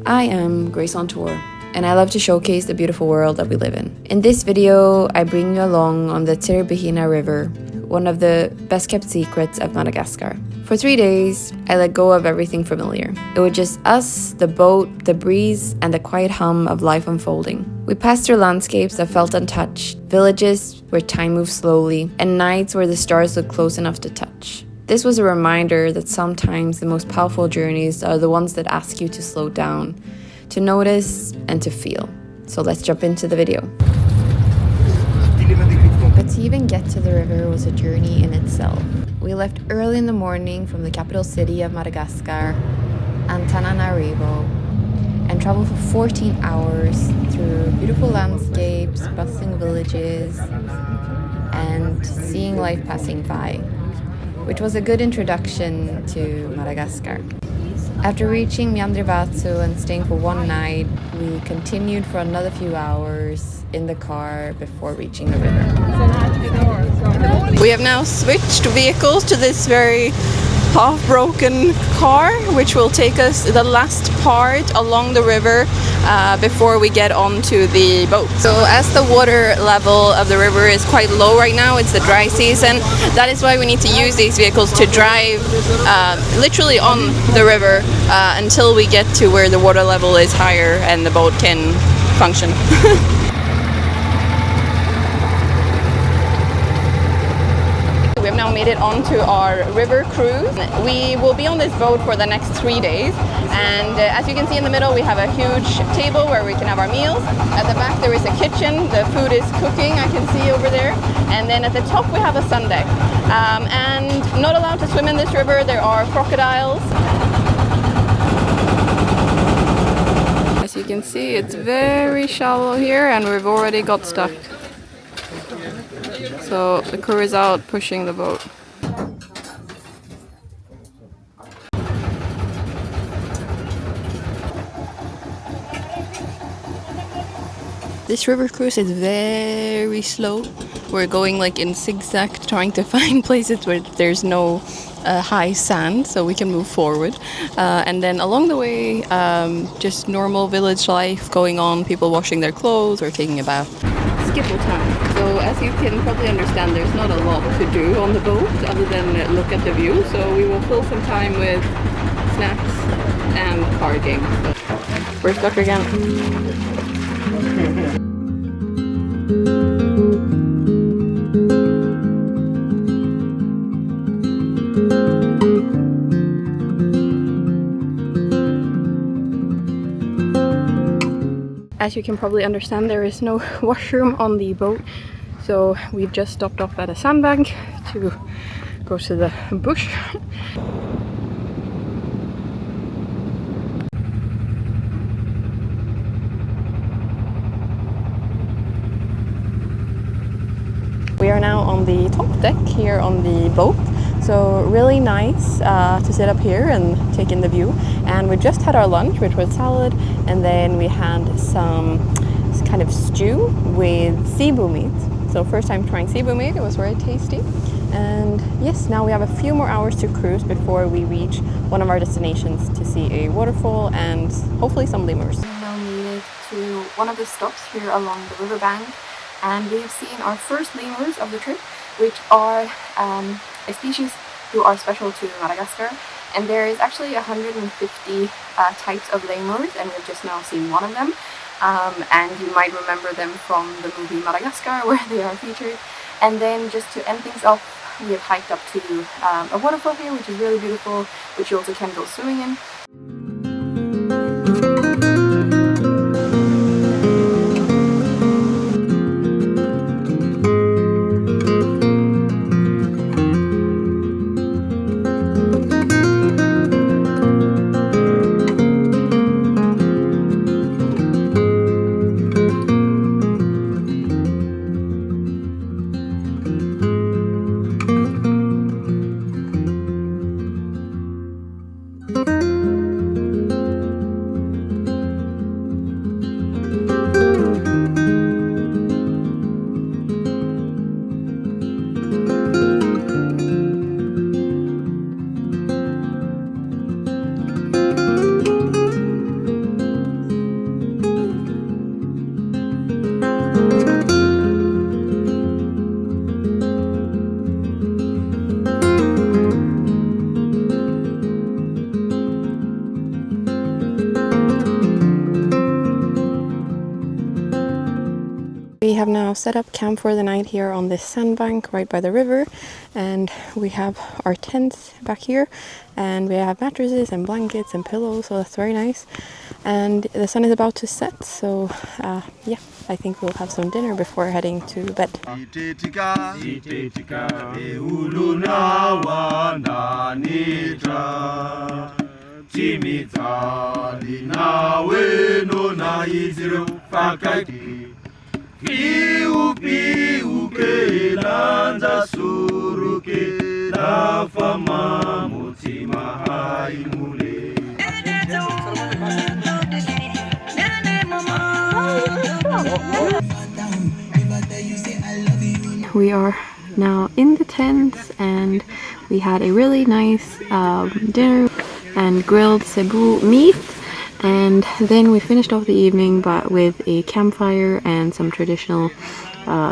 I am Grace on Tour, and I love to showcase the beautiful world that we live in. In this video, I bring you along on the Tsiribihina River, one of the best kept secrets of Madagascar. For 3 days, I let go of everything familiar. It was just us, the boat, the breeze, and the quiet hum of life unfolding. We passed through landscapes that felt untouched, villages where time moved slowly, and nights where the stars looked close enough to touch. This was a reminder that sometimes the most powerful journeys are the ones that ask you to slow down, to notice, and to feel. So let's jump into the video. But to even get to the river was a journey in itself. We left early in the morning from the capital city of Madagascar, Antananarivo, and traveled for 14 hours through beautiful landscapes, bustling villages, and seeing life passing by, which was a good introduction to Madagascar. After reaching Miandrivatsu and staying for one night, we continued for another few hours in the car before reaching the river. We have now switched vehicles to this very half-broken car, which will take us the last part along the river before we get onto the boat. So as the water level of the river is quite low right now, it's the dry season, that is why we need to use these vehicles to drive literally on the river until we get to where the water level is higher and the boat can function. We have now made it onto our river cruise. We will be on this boat for the next 3 days, and as you can see in the middle we have a huge table where we can have our meals. At the back there is a kitchen, the food is cooking, I can see over there, and then at the top we have a sun deck. And not allowed to swim in this river, there are crocodiles. As you can see, it's very shallow here and we've already got stuck. So the crew is out pushing the boat. This river cruise is very slow. We're going like in zigzag, trying to find places where there's no high sand so we can move forward. And then along the way, just normal village life going on, people washing their clothes or taking a bath. Skipple time. So as you can probably understand, there's not a lot to do on the boat other than look at the view. So we will fill some time with snacks and card games. We're stuck again. As you can probably understand, there is no washroom on the boat, so we've just stopped off at a sandbank to go to the bush. We are now on the top deck here on the boat. So really nice to sit up here and take in the view. And we just had our lunch, which was salad, and then we had some kind of stew with cebu meat. So first time trying cebu meat, it was very tasty. And yes, now we have a few more hours to cruise before we reach one of our destinations to see a waterfall and hopefully some lemurs. We now made it to one of the stops here along the riverbank, and we have seen our first lemurs of the trip, which are a species who are special to Madagascar, and there is actually 150 types of lemurs, and we've just now seen one of them, and you might remember them from the movie Madagascar where they are featured. And then just to end things off, we have hiked up to a waterfall here, which is really beautiful, which you also can go swimming in. We have now set up camp for the night here on this sandbank right by the river, and we have our tents back here, and we have mattresses and blankets and pillows, so that's very nice. And the sun is about to set, so yeah, I think we'll have some dinner before heading to bed. We are now in the tents, and we had a really nice dinner and grilled cebu meat, and then we finished off the evening but with a campfire and some traditional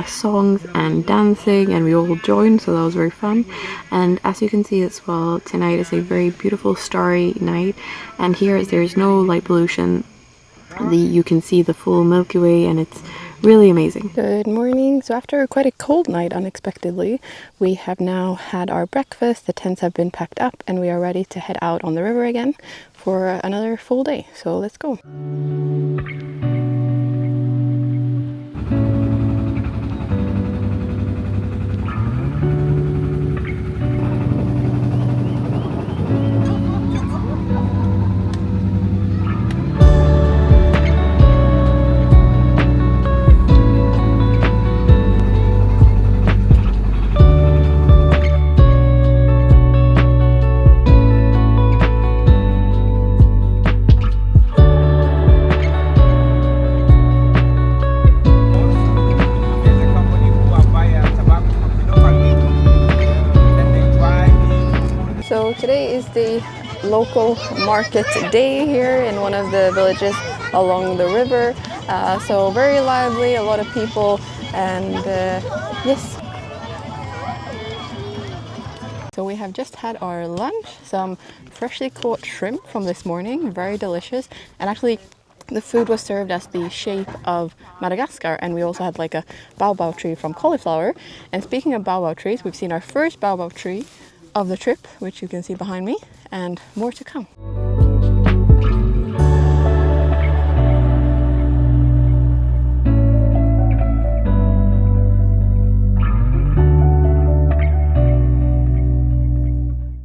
songs and dancing, and we all joined, so that was very fun. And as you can see as well, tonight is a very beautiful starry night, and here there's no light pollution. You can see the full Milky Way, and it's really amazing. Good morning. So after quite a cold night unexpectedly, we have now had our breakfast, the tents have been packed up, and we are ready to head out on the river again for another full day. So let's go. So today is the local market day here in one of the villages along the river. So very lively, a lot of people, and yes. So we have just had our lunch, some freshly caught shrimp from this morning, very delicious. And actually the food was served as the shape of Madagascar, and we also had like a baobab tree from cauliflower. And speaking of baobab trees, we've seen our first baobab tree of the trip, which you can see behind me, and more to come.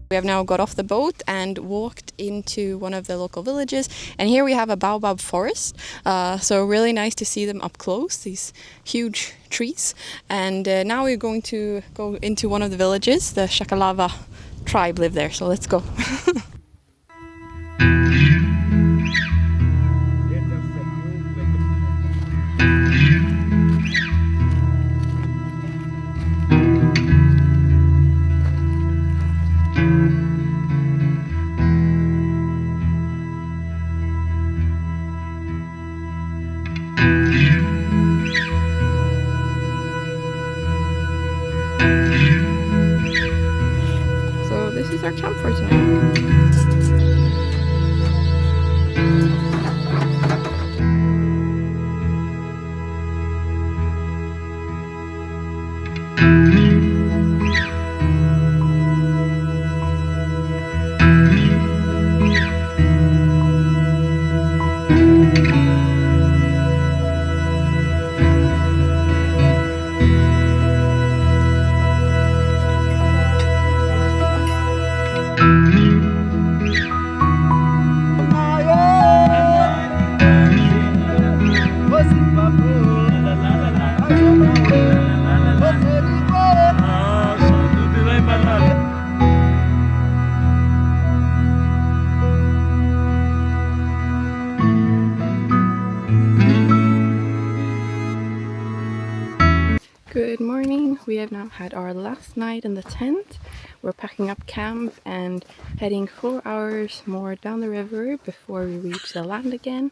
We have now got off the boat and walked into one of the local villages, and here we have a baobab forest, so really nice to see them up close, these huge trees. And now we're going to go into one of the villages. The Shakalava tribe live there, so let's go. This is our camp for tonight. Good morning. We have now had our last night in the tent. We're packing up camp and heading 4 hours more down the river before we reach the land again.